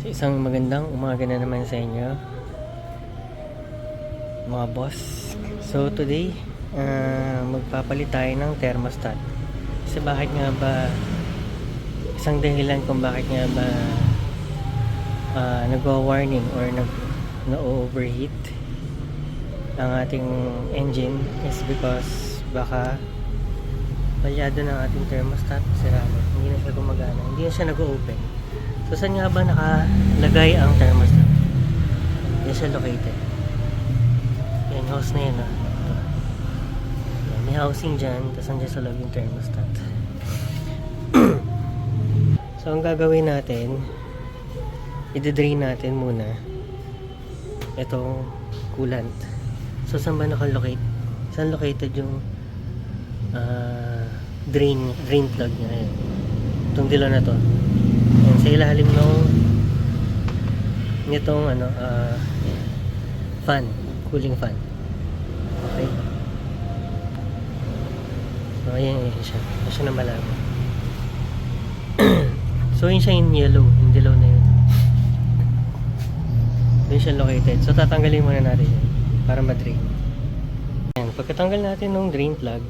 So, isang magandang umaga na naman sa inyo, mga boss. So today, magpapalit tayo ng thermostat. Kasi bakit nga ba, isang dahilan kung bakit nga ba nagwa-warning or na-overheat ang ating engine is because baka palyado ng ating thermostat, sirado, hindi na siya gumagana, hindi na siya nag-open. So saan nga ba nakalagay ang thermostat? Yan siya located. Yan, house na yan, yan, may housing dyan, tapos andyan sa loob yung thermostat. So ang gagawin natin, i-drain natin muna itong coolant. So saan ba nakalocate? Saan located yung drain plug niya? Ayan, itong dilaw na to. Ayan, sa ilalim nitong fan, cooling fan. Okay, so ayan siya, siya na malabo. So yun siya in yellow, yung dilaw na yun, doon siya located. So tatanggalin muna natin yun para ma-drain. Ayan, pagkatanggal natin ng drain plug,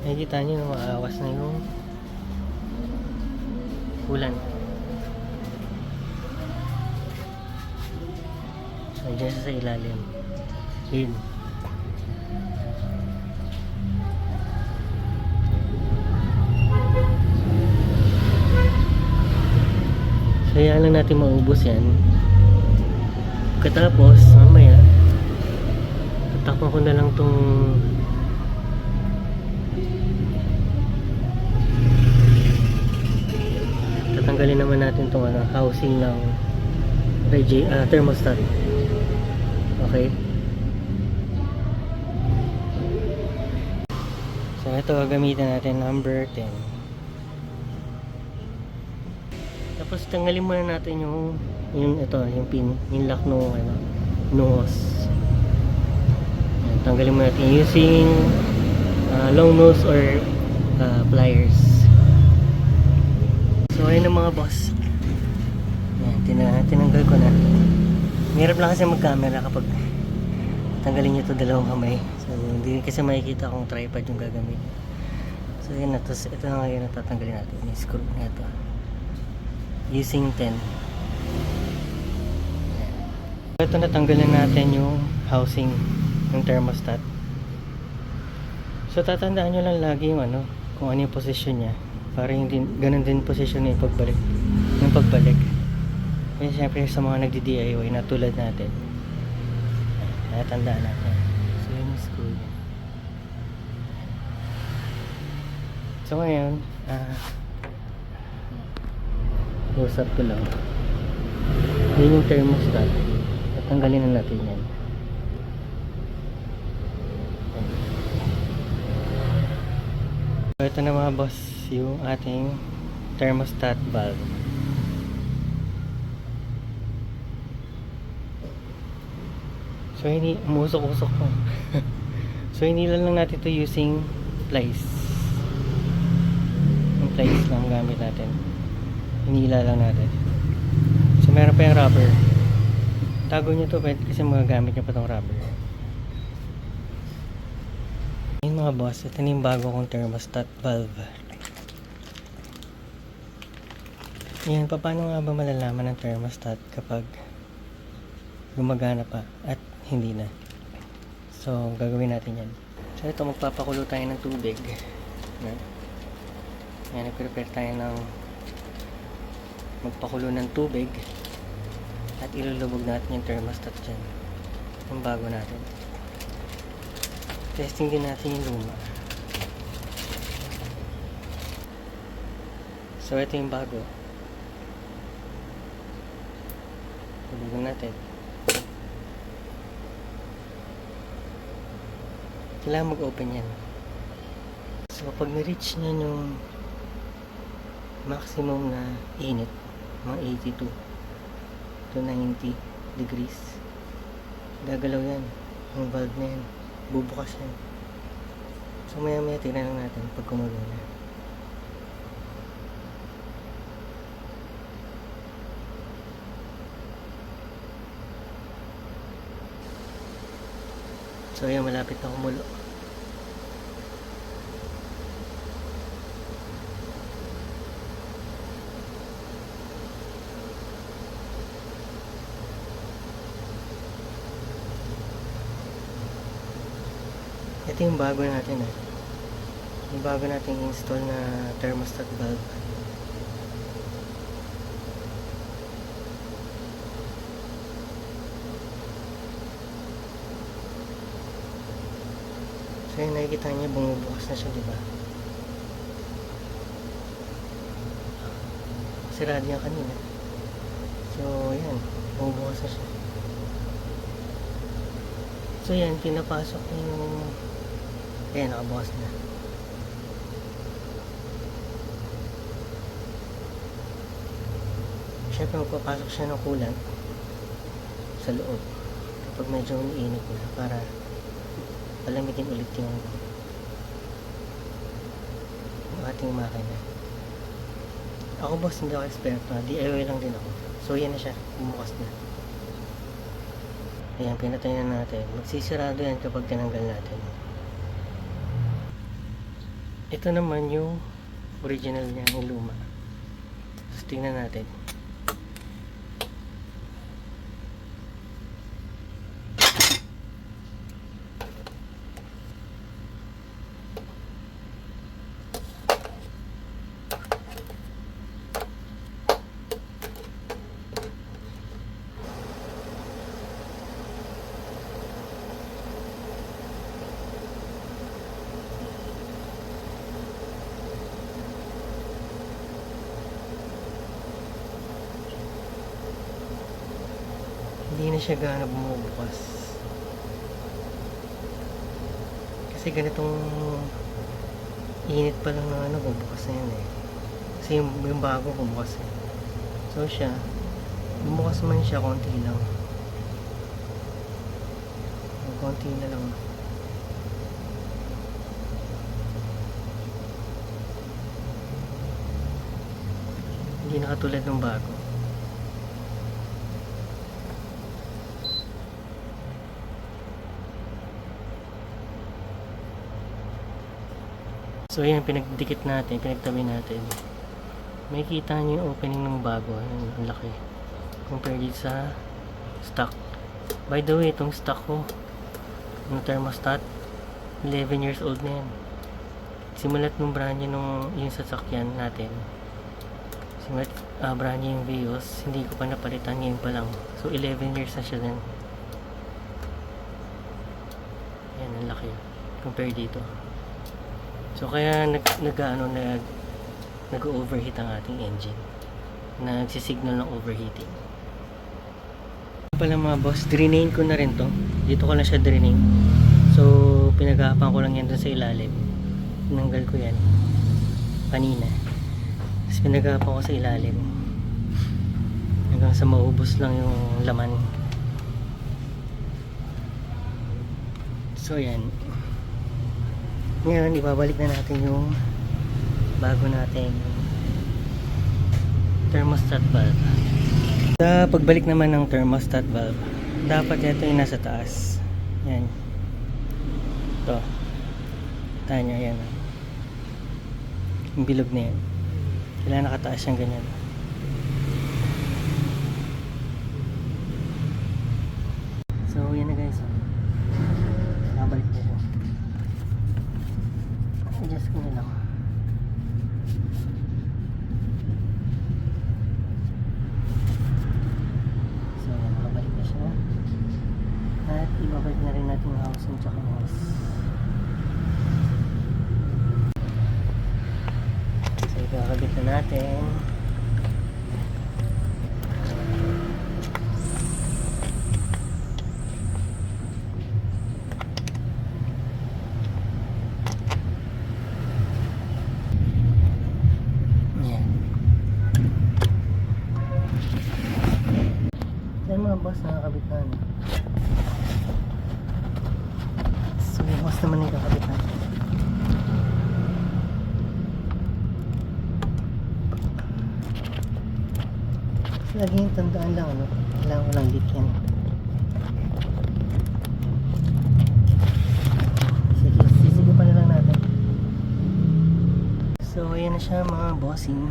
nakikita nyo na maawas na yung coolant. So dyan siya sa ilalim. Yun. So yan lang natin maubos yan. Pagkatapos mamaya tatakpan ko na lang tong tatanggalin naman natin tong housing ng thermostat. Okay, so ito gagamitin natin number 10. Tapos tanggalin muna natin yung pin, yung lock no hose. Ayan, tanggalin muna natin using long nose or pliers. So ayun na mga boss. Ayan, tinanggal ko na. Mahirap lang kasi mag-camera kapag tanggalin nyo ito dalawang kamay. So hindi kasi makikita kung tripod yung gagamit. So yun na, tapos ito na ngayon natatanggalin natin yung screw na ito using 10. Ito natanggalin natin yung housing ng thermostat. So tatandaan nyo lang lagi yung kung ano yung position nya, para hindi ganun din position yung pagbalik. Kaya syempre sa mga nagdi-DIY na tulad natin, tandaan natin. So yun yung screw nya. So ngayon close up ko lang. Yun yung thermostat. Tanggalin na natin yan. So ito na mga boss, yung ating thermostat valve. So hindi, umusok-usok ko. So hinila lang natin ito using plies. Yung plies lang gamit natin. Hinila lang natin. So meron pa yung rubber. Tago nyo to kasi magagamit nyo pa tong rubber. Ayun mga boss, ito na yung bago kong thermostat valve. Yan, paano nga ba malalaman ng thermostat kapag gumagana pa at hindi na? So gagawin natin yan. So ito, magpapakulo tayo ng tubig. Yan, nag-prepare tayo ng magpakulo ng tubig at ilulubog natin yung thermostat dyan, yung bago natin. Testing din natin yung luma. So ito yung bago, lubugan natin. Kailangan mag-open yan. So pag na-reach nyo yung maximum na init, mga 82 to 90 degrees, gagalaw yan, yung valve na yan, bubukas yan. So maya maya tingnan lang natin pag kumagana. So ayan, malapit na kumulo. Ito yung bago natin yung bago nating install na thermostat valve. So yung nakikita niya, bumubukas na siya, diba? Sirado yan kanina. So yan, bumubukas na siya. So yan, pinapasok yung ayan, nakabukas na. Siyempre magpapasok siya ng coolant sa loob kapag medyo umiinit na para palamigin ulit yung ating makina. Ako boss, hindi ako eksperto, DIY lang din ako. So yan na siya, bumukas na. Ayan, pinatay na natin. Magsisirado yan kapag tinanggal natin. Ito naman yung original niya, yung luma. So tingnan natin. Hindi na siya gaano bumubukas. Kasi ganitong init pa lang na bubukas na yan Kasi yung bago bubukas So siya, bumukas man siya konti lang. Konti na lang. Hindi na katulad ng bago. So yan, pinagdikit natin, pinagtabi natin. May kita nyo yung opening ng bago. Ayan, ang laki. Compare dito sa stock. By the way, itong stock ko, yung thermostat, 11 years old na yan. Simulat nung brand new nung yung sasakyan natin. Simulat brand new yung Vios, hindi ko pa napalitan ngayon pa lang. So 11 years na siya din. Ayan, ang laki. Compare dito. So kaya nag-overheat ang ating engine. Nagsisignal ng overheating. Pala mga boss, drenane ko na rin to. Dito ko lang siya drenane. So pinagapan ko lang yan dun sa ilalim. Tinanggal ko yan kanina. Tapos pinagapan ko sa ilalim. Hanggang sa maubos lang yung laman. So yan. Ngayon, ibabalik na natin yung bago nating thermostat valve. Sa pagbalik naman ng thermostat valve, dapat ito yung nasa taas. Yan. Ito. Kita nyo, yan. Yung bilog na yan. Kailangan nakataas yung ganyan. So, yan na guys. Nabalik na siya. Adjust ko na lang. So, nakabalik na siya. At ibabalik na rin natin yung housing tsaka hose. So, ikakabit na natin. Mga boss, nakakabit na so boss naman yung kakabit na laging tandaan lang kailangan ko lang leak yan mga bossing.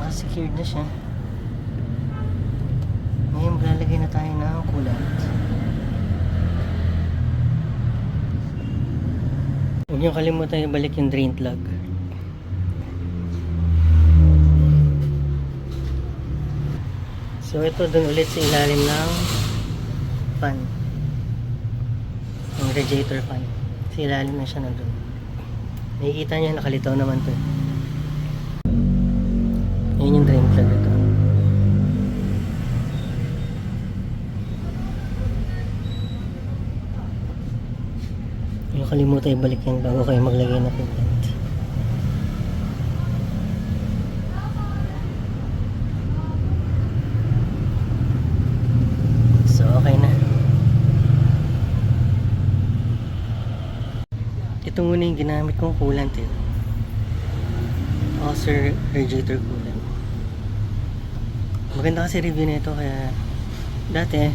Mas secured na siya. Ngayon maglalagay na tayo ng coolant. Huwag niyo kalimutan ibalik yung drain plug. So ito dun ulit sa ilalim ng fan. Yung radiator fan. Sa ilalim na siya nandun. Nakikita niya nakalitaw naman to. Yan yung drain plug ito. Huwag kalimutan ibalik yan bago kayo maglagay ng coolant. So okay na. Ito muna yung ginamit kong coolant eh. Auser radiator coolant. Maganda kasi review nito kaya dati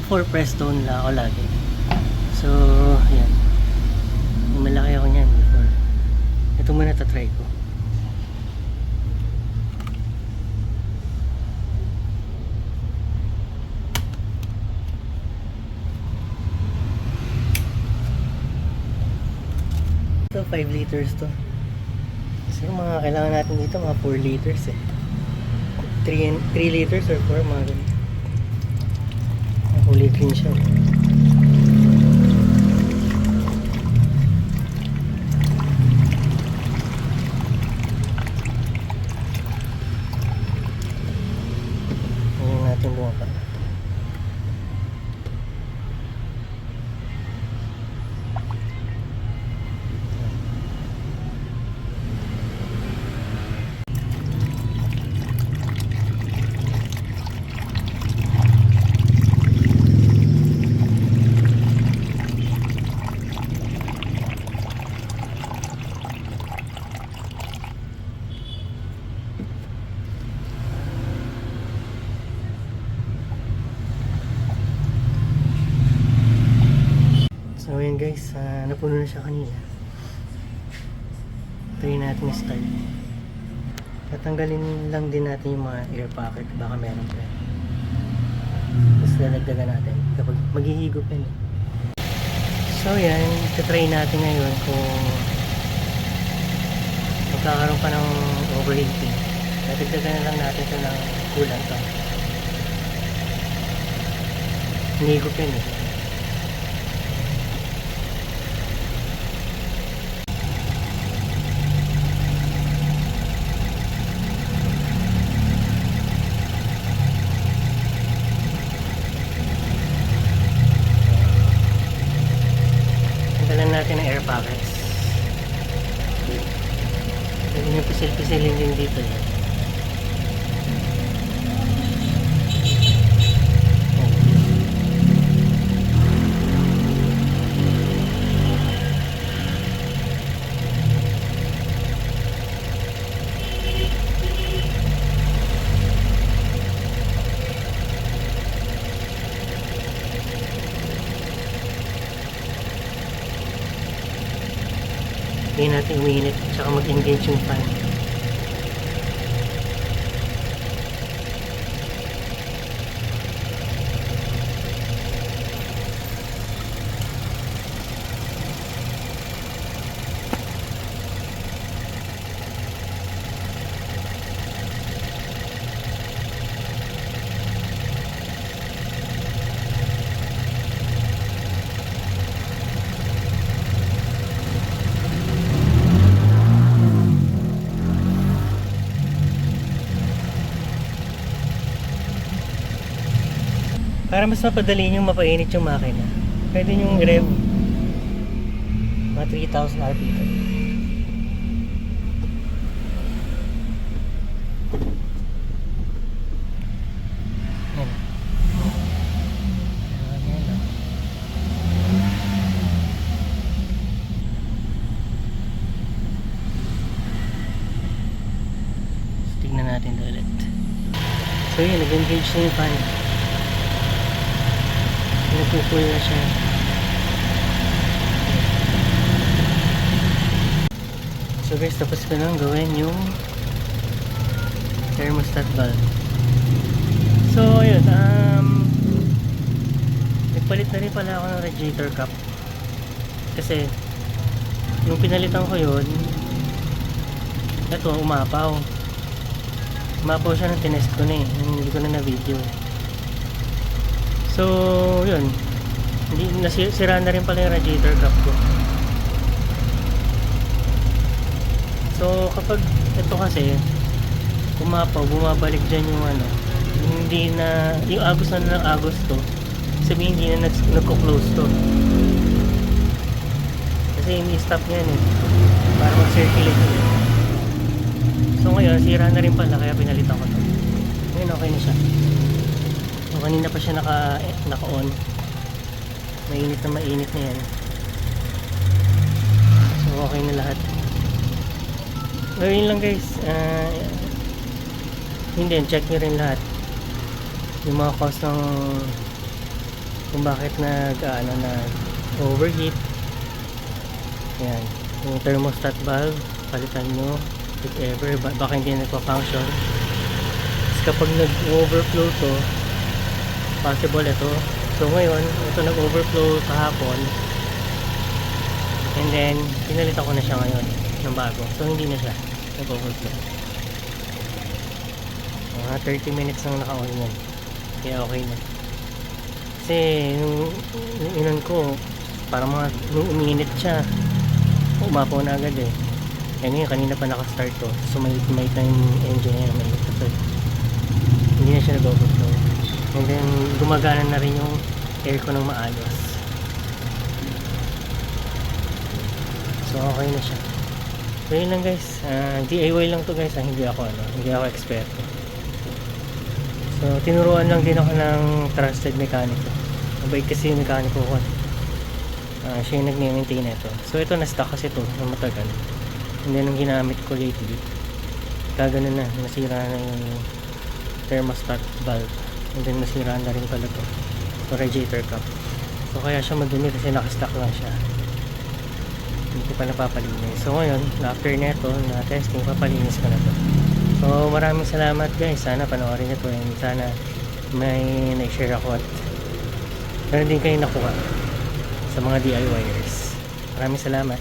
before Prestone lang ako lagi. So yan. Malaki ako niyan before. Ito muna tatry ko. Ito 5 liters to. Siguro mga kailangan natin dito mga 4 liters eh. 3 liters or 4 mga ganun. Kulay green siya. Ngayon natin bumaba. So yun guys, napuno na siya kanina. Try natin i-start. Tatanggalin lang din natin yung mga air pocket, baka meron pa. Tapos lalagdagan natin kapag maghihigop yan. So yan, try natin ngayon kung magkakaroon pa ng overheating. Dadagdagan na lang natin ito ng coolant. Hinihigop yan eh. Natin ng air pockets. Pwede nyo pisil-pisilin din dito yan. Hindi natin umiinit tsaka mag-engage yung fan. Para mas mapadali nyo mapainit yung makina, pwede nyo rev mga 3,000 RPM. Tignan natin ulit. So yun, nag-engage na yung fan. Nagpupul na siya. So So guys, tapos ko nang gawin yung thermostat valve. So ayun, nagpalit na rin pala ako ng radiator cap. Kasi yung pinalitan ko yun, ito umapaw. Umapaw siya nung tinest ko na eh. Hindi ko na na-video. So yun, sira na rin pala yung radiator cap ko. So kapag ito kasi umapaw, bumabalik dyan yung ano, hindi na, yung agos na ng agos to, sabihin hindi na nagko-close to. Kasi ini-stop niya eh, para mag-circulate ulit. So ngayon, sira na rin pala, kaya pinalitan ko to. Ngayon okay na siya. So kanina pa siya naka-on. Mainit na yan. So okay na lahat. So yun lang guys, hindi, check nyo rin lahat yung mga cause ng kung bakit overheat. Yan, yung thermostat valve palitan nyo if ever, baka hindi nagpa-function. Kapag nag-overflow to, possible ito. So ngayon, ito nag-overflow kahapon, and then pinalitan ko na siya ngayon ng bago, so hindi na siya nag-overflow. Mga 30 minutes nang naka-on yan, kaya okay na. Kasi yung inon ko, parang nung uminit siya, umapaw na agad eh. Ngayon kanina pa naka-start to, so may time engine yan, may kasi hindi na siya nag-overflow, and then gumagana na rin yung aircon ng maayos. So okay na siya. So yun lang guys, DIY lang to guys, hindi ako eksperto. So tinuruan lang din ako ng trusted mechanic. Mabait kasi yung mekaniko ko. Siya yung nag-maintain ito. So ito na-stock kasi ito na matagal. And then ang ginamit ko lately, kagano na, nasira na yung thermostat valve. And then nasira na rin pala to, so radiator cap. So kaya siya madumi kasi nakastock lang siya. Hindi ko pa napapalinis. So ngayon, after neto na testing, papalinis ko na to. So maraming salamat guys. Sana panoorin nyo to, and sana may na-share ako at meron din kayo nakuha sa mga DIYers. Maraming salamat.